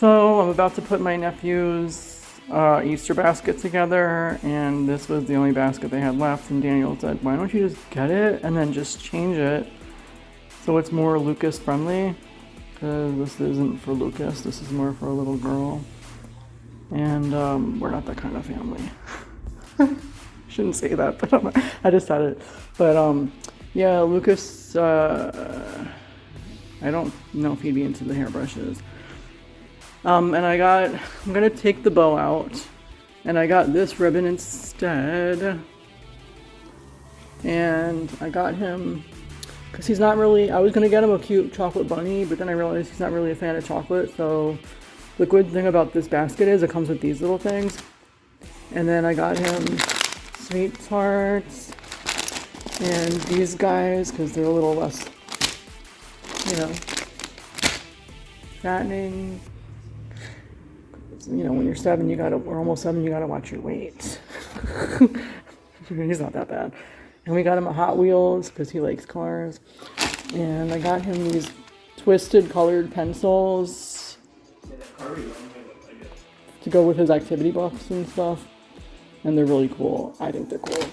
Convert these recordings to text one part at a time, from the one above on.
So I'm about to put my nephew's Easter basket together, and this was the only basket they had left, and Daniel said, why don't you just get it and then just change it so it's more Lucas friendly, because this isn't for Lucas, this is more for a little girl, and we're not that kind of family. Shouldn't say that, but I just said it. But yeah, Lucas, I don't know if he'd be into the hairbrushes. And I'm gonna take the bow out, and I got this ribbon instead. And I got him, because he's not really, I was gonna get him a cute chocolate bunny, but then I realized he's not really a fan of chocolate, so the good thing about this basket is it comes with these little things. And then I got him sweethearts, and these guys, because they're a little less, you know, fattening. You know, when you're 7, or almost 7, you gotta watch your weight. He's not that bad. And we got him a Hot Wheels because he likes cars. And I got him these twisted colored pencils to go with his activity books and stuff. And they're really cool. I think they're cool.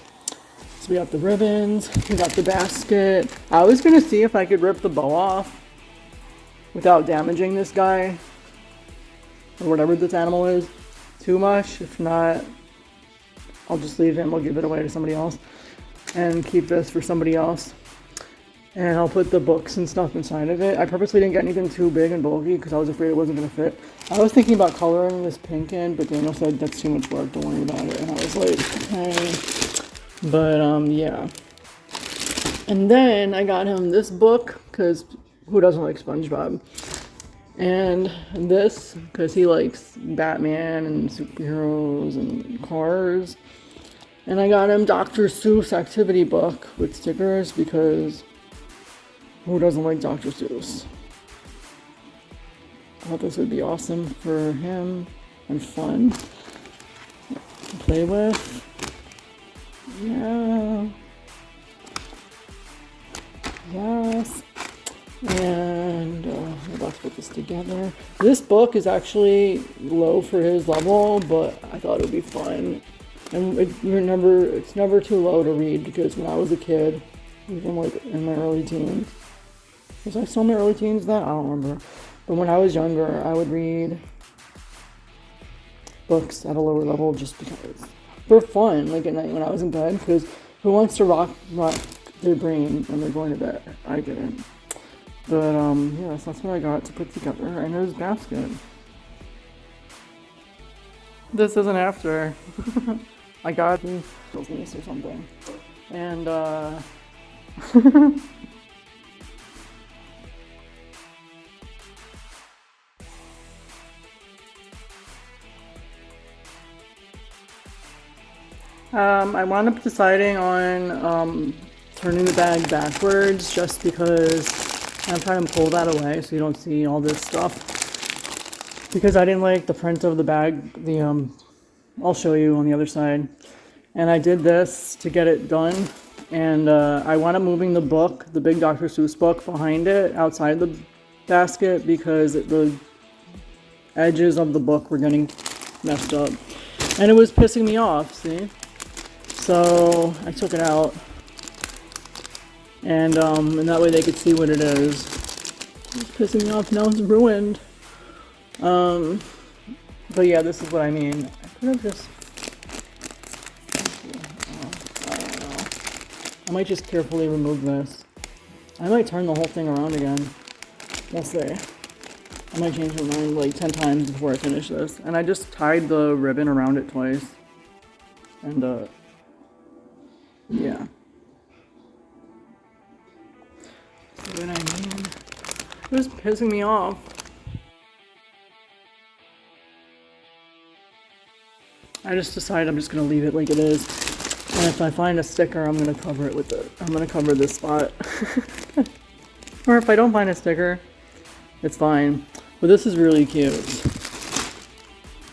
So we got the ribbons, we got the basket. I was gonna see if I could rip the bow off without damaging this guy, or whatever this animal is, too much. If not, I'll just leave him, I'll give it away to somebody else, and keep this for somebody else. And I'll put the books and stuff inside of it. I purposely didn't get anything too big and bulky because I was afraid it wasn't gonna fit. I was thinking about coloring this pink in, but Daniel said that's too much work, don't worry about it. And I was like, okay. But yeah. And then I got him this book, because who doesn't like SpongeBob? And this, because he likes Batman and superheroes and cars. And I got him Dr. Seuss activity book with stickers, because who doesn't like Dr. Seuss? I thought this would be awesome for him and fun to play with. Yeah. Yes. And I'm about to put this together. This book is actually low for his level, but I thought it would be fun. And it's never too low to read, because when I was a kid, even like in my early teens, was I still in my early teens then? I don't remember. But when I was younger, I would read books at a lower level just because. For fun, like at night when I was in bed, because who wants to rock their brain when they're going to bed? I didn't. But yes, that's what I got to put together, and his basket. This isn't after. I got his niece or something. And I wound up deciding on turning the bag backwards, just because I'm trying to pull that away so you don't see all this stuff, because I didn't like the print of the bag. I'll show you on the other side. And I did this to get it done, and I wound up moving the book, the big Dr. Seuss book, behind it outside the basket, because the edges of the book were getting messed up and it was pissing me off, see? So I took it out, and that way they could see what it is. It's pissing me off, now it's ruined. But yeah, this is what I mean. I could have just, I don't know. I might just carefully remove this. I might turn the whole thing around again. We'll see. I might change my mind like 10 times before I finish this. And I just tied the ribbon around it twice. And yeah. See what I mean? It was pissing me off. I just decided I'm just gonna leave it like it is. And if I find a sticker, I'm gonna cover it with it. I'm gonna cover this spot. Or if I don't find a sticker, it's fine. But this is really cute.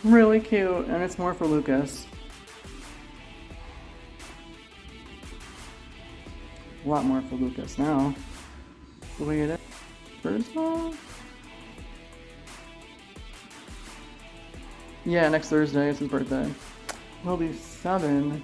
Really cute, and it's more for Lucas. A lot more for Lucas now. The way it is. First off, Yeah, next Thursday is his birthday. He'll be 7.